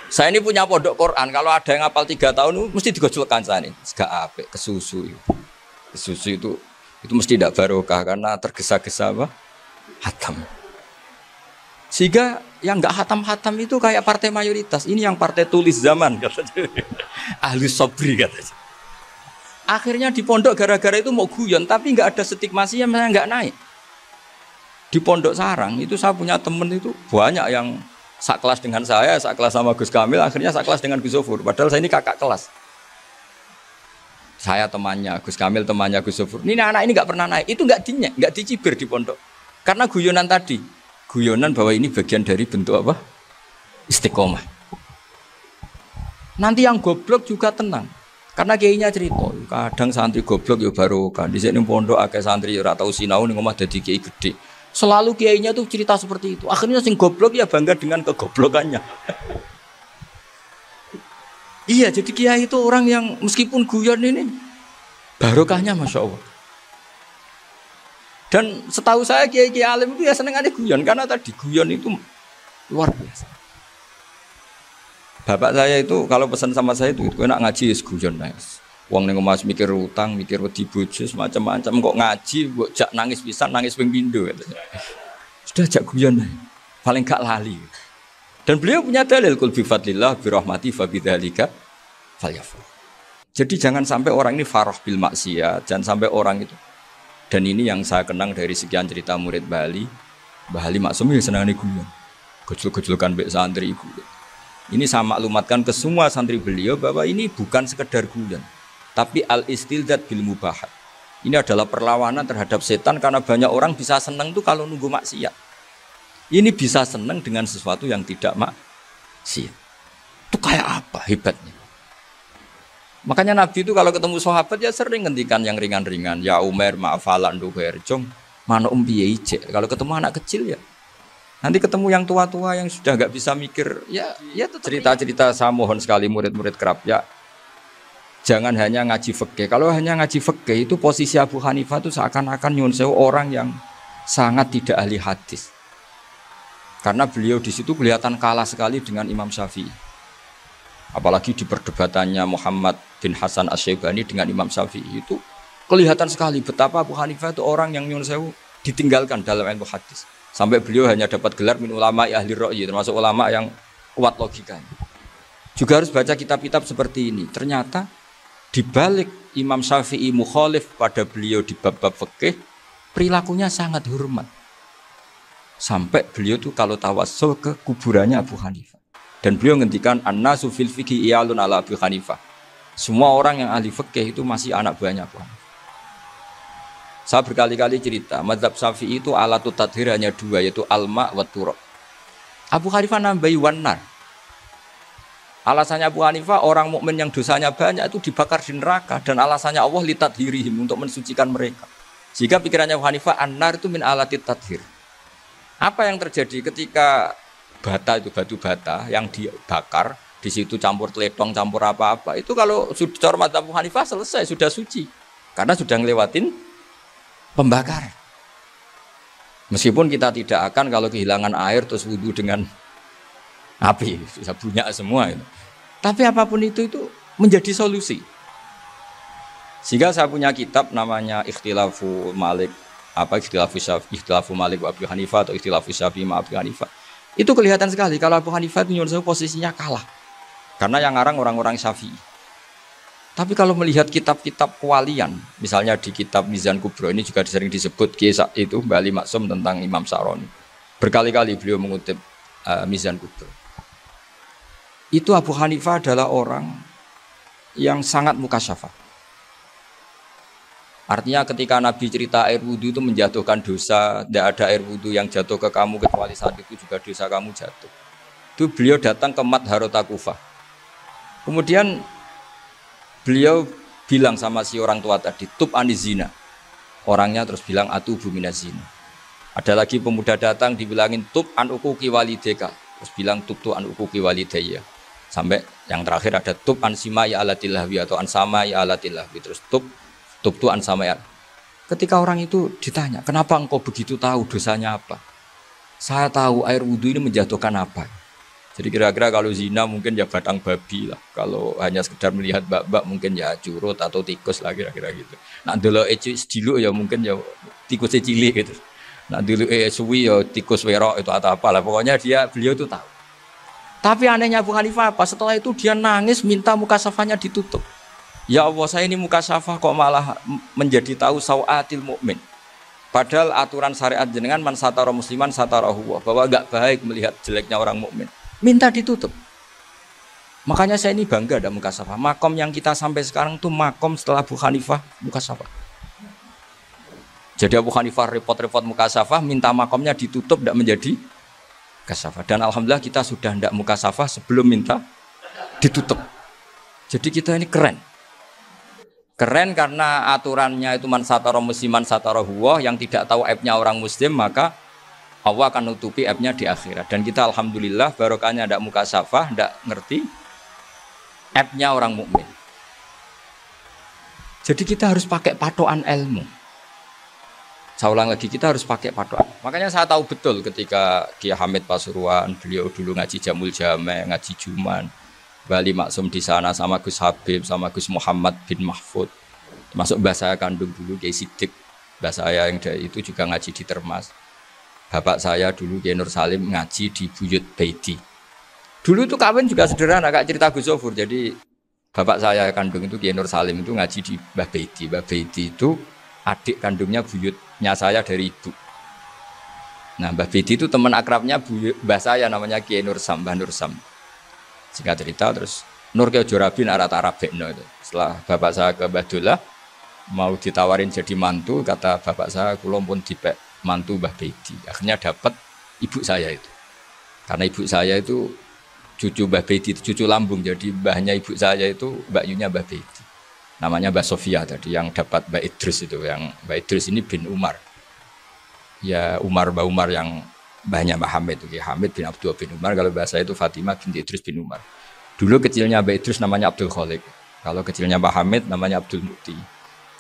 Saya ini punya pondok Quran, kalau ada yang hafal 3 tahun mesti digojolkan saya ini. Gak apik kesusu. Kesusu itu mesti tidak barokah karena tergesa-gesa apa? Hatam. Sehingga yang enggak hatam-hatam itu kayak partai mayoritas. Ini yang partai tulis zaman katanya. Ahli sobri katanya. Akhirnya di pondok gara-gara itu mau guyon, tapi enggak ada stigmasinya, saya enggak naik. Di Pondok Sarang itu saya punya temen itu banyak yang sekelas dengan saya, sekelas sama Gus Kamil, akhirnya sekelas dengan Gus Zofur. Padahal saya ini kakak kelas. Saya temannya, Gus Kamil temannya Gus Zofur. Ini anak ini nggak pernah naik, itu nggak dinyek, nggak dicibir di pondok. Karena guyonan tadi, guyonan bahwa ini bagian dari bentuk apa? Istiqomah. Nanti yang goblok juga tenang. Karena kiainya cerita, kadang santri goblok ya barokah. Di sini pondok akeh santri ora tau sinau ning omah dadi kiai gede. Selalu kiainya tuh cerita seperti itu. Akhirnya sing goblok ya bangga dengan kegoblokannya. Iya, jadi kiai itu orang yang meskipun guyon ini barokahnya Masya Allah. Dan setahu saya kiai-kiai alim itu ya senengannya guyon. Karena tadi guyon itu luar biasa. Bapak saya itu kalau pesan sama saya itu enak ngaji is guyon nice. Wong ning omah mikir utang, mikir wedi bojo macam-macam kok ngaji, kok jak nangis pisan, nangis ping pindho katanya. Sudah jak guyon ae. Paling gak lali. Dan beliau punya dalil kul bi fadlillah bi rahmati fa bidzalika falyafrah. Jadi jangan sampai orang ini farah bil maksiat, jangan sampai orang itu Dan ini yang saya kenang dari sekian cerita murid Bali. Mbah Ali Maksum ya senangane guyon. Gejol-gejolkan mbek santri iku. Ini saya maklumatkan ke semua santri beliau bahwa ini bukan sekedar guyon, tapi al-istilzat bil mubahat. Ini adalah perlawanan terhadap setan karena banyak orang bisa senang tuh kalau nunggu maksiat. Ini bisa senang dengan sesuatu yang tidak maksiat. Itu kayak apa hebatnya? Makanya Nabi itu kalau ketemu sahabat ya sering ngendikan yang ringan-ringan. Ya Umar ma'afalan duher jong mana piye ije. Kalau ketemu anak kecil ya. Nanti ketemu yang tua-tua yang sudah nggak bisa mikir ya cerita-cerita. Saya mohon sekali murid-murid kerap ya. Jangan hanya ngaji fikih. Kalau hanya ngaji fikih itu posisi Abu Hanifah itu seakan-akan nyun sewu orang yang sangat tidak ahli hadis. Karena beliau di situ kelihatan kalah sekali dengan Imam Syafi'i. Apalagi di perdebatannya Muhammad bin Hasan Asy-Syaibani dengan Imam Syafi'i itu kelihatan sekali betapa Abu Hanifah itu orang yang nyun sewu ditinggalkan dalam ilmu hadis. Sampai beliau hanya dapat gelar min ulama ahli ra'yi, termasuk ulama yang kuat logikanya. Juga harus baca kitab-kitab seperti ini. Ternyata di balik Imam Syafi'i mukhalif pada beliau di bab-bab fikih, perilakunya sangat hormat. Sampai beliau tuh kalau tawassul ke kuburannya Abu Hanifah. Dan beliau ngendikan an-nasu fil fiqhi iyalun ala Abu Hanifah. Semua orang yang ahli fikih itu masih anak buahnya Abu Hanifah. Saya berkali-kali cerita, mazhab Syafi'i itu alatut tadhir hanya dua, yaitu alma wa turab. Abu Hanifah nambahi wanar. Alasannya Abu Hanifah orang mukmin yang dosanya banyak itu dibakar di neraka, dan alasannya Allah litadhirihim untuk mensucikan mereka. Jika pikirannya Abu Hanifah an-nar itu min alatit tadhir. Apa yang terjadi ketika bata itu batu bata yang dibakar, di situ campur teletong, campur apa-apa, itu kalau sudah mazhab Abu Hanifah selesai, sudah suci. Karena sudah ngelewatin pembakaran. Meskipun kita tidak akan kalau kehilangan air terus wudu dengan api, bisa bunyak semua itu. Tapi apapun itu menjadi solusi. Sehingga saya punya kitab namanya Ikhtilafu Malik, Ikhtilafu Malik wa Abu Hanifah atau Ikhtilafu Syafi'i ma Abu Hanifah. Itu kelihatan sekali kalau Abu Hanifah itu nyuruh posisinya kalah. Karena yang ngarang orang-orang Syafi'i. Tapi kalau melihat kitab-kitab kewalian, misalnya di kitab Mizan Kubro ini juga sering disebut kisah itu Mbah Ali Maksum tentang Imam Sa'roni. Berkali-kali beliau mengutip Mizan Kubro. Itu Abu Hanifah adalah orang yang sangat mukasyafah. Artinya ketika Nabi cerita air wudhu itu menjatuhkan dosa, tidak ada air wudhu yang jatuh ke kamu kecuali saat itu juga dosa kamu jatuh. Itu beliau datang ke Madharota Kufah. Kemudian beliau bilang sama si orang tua tadi, tub anizina. Orangnya terus bilang atubu minazina. Ada lagi pemuda datang dibilangin tub an ukuki walideka. Terus bilang tub tu an ukuki walidaya. Sampai yang terakhir ada tub an simai alatilahwi atau an samai alatilahwi. Terus tub tu an samai. Ketika orang itu ditanya, kenapa engkau begitu tahu dosanya apa? Saya tahu air wudhu ini menjatuhkan apa. Jadi kira-kira kalau zina mungkin ya batang babi lah. Kalau hanya sekedar melihat bak-bak mungkin ya curut atau tikus lah kira-kira gitu. Nah dulu sediluk ya mungkin ya tikus cilik gitu. Nah dulu suwi ya tikus werok itu atau apa lah. Pokoknya beliau itu tahu. Tapi anehnya Abu Hanifah apa? Setelah itu dia nangis minta mukasafahnya ditutup. Ya Allah, saya ini mukasafah kok malah menjadi tahu sawatil mukmin. Padahal aturan syariat jenengan man satara musliman satarahu, bahwa enggak baik melihat jeleknya orang mukmin. Minta ditutup. Makanya saya ini bangga ada mukasafah. Makom yang kita sampai sekarang itu makom setelah Abu Hanifah mukasafah. Jadi Abu Hanifah repot-repot mukasafah, minta makomnya ditutup tidak menjadi mukasafah. Dan alhamdulillah kita sudah tidak mukasafah sebelum minta ditutup. Jadi kita ini keren. Keren karena aturannya itu man satara musliman satara huwa, yang tidak tahu aibnya orang muslim maka Allah akan nutupi aibnya di akhirat. Dan kita alhamdulillah barokahnya tidak mukasafah, tidak ngerti aibnya orang mukmin. Jadi kita harus pakai patokan ilmu. Saya ulang lagi, kita harus pakai patokan. Makanya saya tahu betul ketika Kiai Hamid Pasuruan, beliau dulu ngaji Jamul Jame, ngaji Juman, Bali Maksum di sana sama Gus Habib, sama Gus Muhammad bin Mahfud. Termasuk mbah saya kandung dulu Kiai Sidik. Mbah saya yang dari itu juga ngaji di Termas. Bapak saya dulu Kiai Nur Salim ngaji di Buyut Baiti. Dulu itu kawin juga sederhana, kayak cerita Gus Sofur. Jadi bapak saya kandung itu Kiai Nur Salim itu ngaji di Mbah Baiti. Mbah Baiti itu adik kandungnya buyutnya saya dari ibu. Nah, Mbah Bedi itu teman akrabnya mbah saya namanya Kiai Nur Sam, Mbah Nur Sam. Singkat cerita terus Nur ke Jorabi arah Arabekno itu. Setelah bapak saya ke Badullah mau ditawarin jadi mantu, kata bapak saya kula pun dipek mantu Mbah Bedi. Akhirnya dapat ibu saya itu. Karena ibu saya itu cucu Mbah Bedi, cucu lambung. Jadi mbahnya ibu saya itu Mbak Yunya Mbah Bedi. Namanya Mbak Sofia tadi yang dapat Mbak Idris itu. Yang Mbak Idris ini bin Umar. Ya Mbak Umar yang mbahnya Mbak Hamid. Hamid bin Abdul bin Umar. Kalau bahasa itu Fatimah binti Idris bin Umar. Dulu kecilnya Mbak Idris namanya Abdul Khalik. Kalau kecilnya Mbak Hamid namanya Abdul Mukti.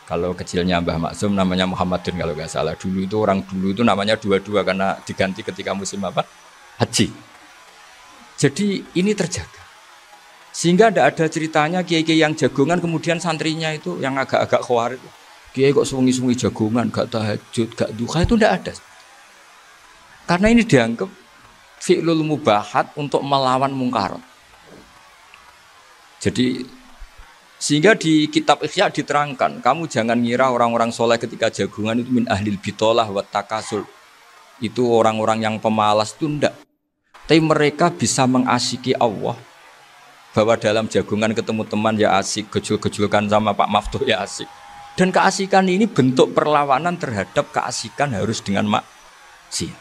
Kalau kecilnya Mbah Maksum namanya Muhammadun kalau nggak salah. Dulu itu orang dulu itu namanya dua-dua karena diganti ketika musim apa? Haji. Jadi ini terjaga. Sehingga tidak ada ceritanya kiai-kiai yang jagongan kemudian santrinya itu yang agak-agak khawatir. Kiai kok sungi-sungi jagongan, gak tahajud, gak duha, itu tidak ada. Karena ini dianggap fi'lul mubahat untuk melawan mungkarat. Jadi sehingga di kitab Ihya diterangkan, kamu jangan ngira orang-orang soleh ketika jagongan itu min ahlil bitolah wa takasul. Itu orang-orang yang pemalas itu enggak. Tapi mereka bisa mengasyiki Allah. Bahwa dalam jagongan ketemu teman ya asik, gejul-gejulkan sama Pak Maftuh ya asik. Dan keasikan ini bentuk perlawanan terhadap keasikan harus dengan maksiat.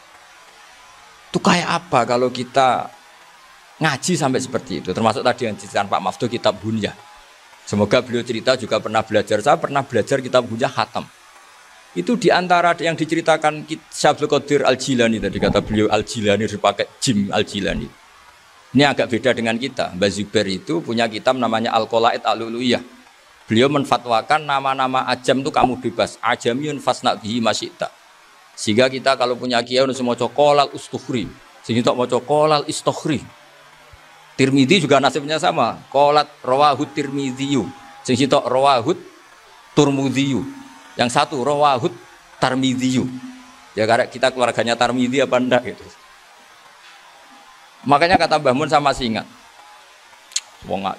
Itu kayak apa kalau kita ngaji sampai seperti itu. Termasuk tadi yang diceritakan Pak Maftuh kitab Bunyah. Semoga beliau cerita juga pernah belajar. Saya pernah belajar kitab Bunyah khatam. Itu diantara yang diceritakan Syabdul Qadir Al-Jilani tadi kata beliau Al-Jilani dipakai Jim Al-Jilani. Ini agak beda dengan kita. Mbah Zubair itu punya kitab namanya Al-Qolaid Al-Uluyah. Beliau menfatwakan nama-nama ajam itu kamu bebas. Ajamiyun fasna bihi masyita. Sehingga kita kalau punya kiai harus mau cokolal ustukhri. Sehingga mau cokolal istukhri. Tirmidzi juga nasibnya sama. Qolat rawahut Tirmidziyu. Sehingga rawahut Turmudziyu. Yang satu rawahut Tarmidziyu. Ya karena kita keluarganya Tarmidzi apa enggak gitu. Makanya kata Mbah Mun sama masih ingat.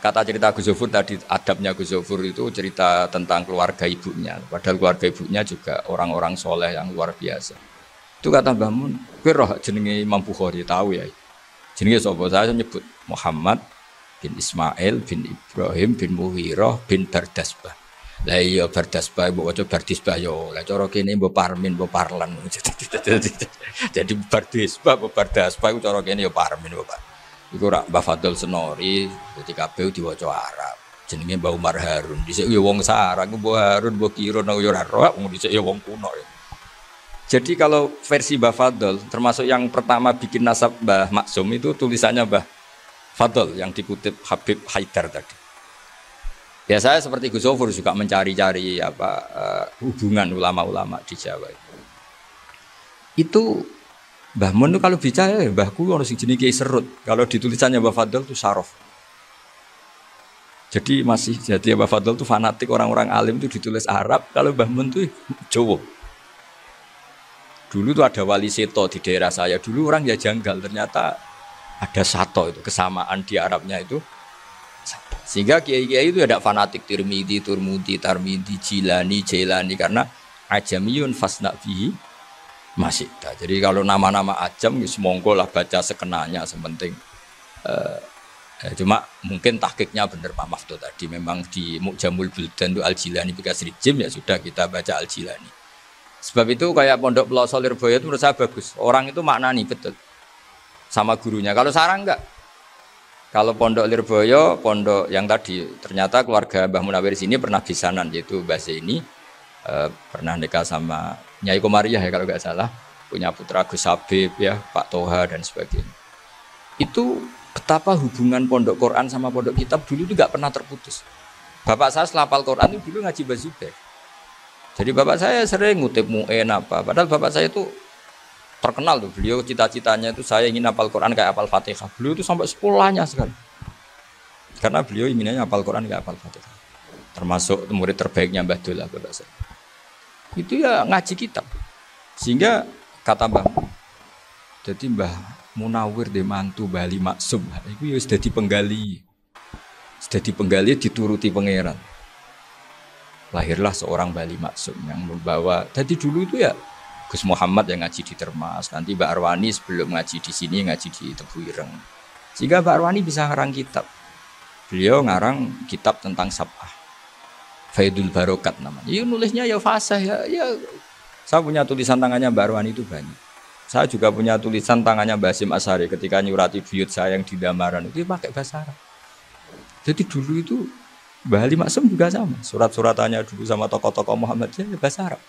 Kata cerita Gus Zofur tadi, adabnya Gus Zofur itu cerita tentang keluarga ibunya. Padahal keluarga ibunya juga orang-orang soleh yang luar biasa. Itu kata Mbah Mun, kowe roh jenenge Imam Bukhari tahu ya. Jenenge sapa? Saya nyebut Muhammad bin Ismail bin Ibrahim bin Muhirah bin Bardasbah. Lah iya Bardasbah mbok waca Bardisbah yo. Lah cara kene mbok Parmin mbok Parlan. Jadi Bardisbah mbok Bardasbah cara kene yo Parmin mbok. Iku rak Mbah Fadl Senori, dadi kabeh diwaca Arab. Jenenge Mbah Umar Harun. Dhisik yo wong Sarang, Mbah Harun, Mbah Kirun yo ora roh, wong dhisik yo wong kuno. Jadi kalau versi Mbah Fadl, termasuk yang pertama bikin nasab Mbah Maksum itu tulisannya Mbah Fadl yang dikutip Habib Haidar tadi. Ya saya seperti Gus Zofur juga mencari-cari hubungan ulama-ulama di Jawa itu. Mbah Mun itu kalau bicara mbahku harus jenis Kiai Serut. Kalau ditulisannya Mbah Fadl itu Sarof. Jadi Mbah Fadl itu fanatik orang-orang alim itu ditulis Arab. Kalau Mbah Mun itu Jawa. Dulu tuh ada wali seto di daerah saya. Dulu orang ya janggal ternyata ada sato itu kesamaan di Arabnya itu. Sehingga kiai-kiai itu ada fanatik Tirmidzi, Turmudi, Tarmidi, Jilani, Jailani karena ajamiyun fasna bihi masyita. Jadi kalau nama-nama ajam semonggo lah baca sekenanya sementing. Cuma mungkin tahqiqnya benar Pak Maftuh tadi memang di Mu'jamul Buldan itu Al-Jilani Bikasri Jim ya sudah kita baca Al-Jilani. Sebab itu kayak Pondok Pelosok Lirboyo itu menurut saya bagus. Orang itu maknani betul sama gurunya. Kalau Sarang enggak. Kalau Pondok Lirboyo, pondok yang tadi ternyata keluarga Mbah Munawir sini pernah bisanan yaitu Mbah Zaini pernah nikah sama Nyai Komariah ya kalau nggak salah, punya putra Gus Habib ya, Pak Toha dan sebagainya. Itu betapa hubungan pondok Quran sama pondok kitab dulu itu nggak pernah terputus. Bapak saya selapal Quran itu dulu ngaji Mbah Zubair. Jadi bapak saya sering ngutip mu'en apa, padahal bapak saya itu terkenal tuh, beliau cita-citanya itu saya ingin hafal Quran kayak hafal Fatihah. Beliau itu sampai sekolahnya sekali. Karena beliau inginnya hafal Quran kayak hafal Fatihah. Termasuk murid terbaiknya Mbah Dullah bapak saya. Itu ya ngaji kitab. Sehingga kata Mbah, jadi Mbah Munawir de mantu Bali Maksum. Itu ya sudah dipenggali. Sudah dipenggali dituruti pangeran. lahirlah seorang Bali Maksum yang membawa. Jadi dulu itu ya Gus Muhammad yang ngaji di Termas, nanti Mbak Arwani sebelum ngaji di sini ngaji di Tebu Ireng. Sehingga Mbak Arwani bisa ngarang kitab. Beliau ngarang kitab tentang sabah. Faidul Barokat namanya. Ya nulisnya ya fasih ya. Saya punya tulisan tangannya Mbak Arwani itu banyak. Saya juga punya tulisan tangannya Mbak Hasyim Asy'ari ketika nyurati buyut saya yang di Damaran itu pakai bahasa Arab. Jadi dulu itu Mbah Ali Maksum juga sama. Surat-suratannya dulu sama tokoh-tokoh Muhammadiyah bahasa Arab.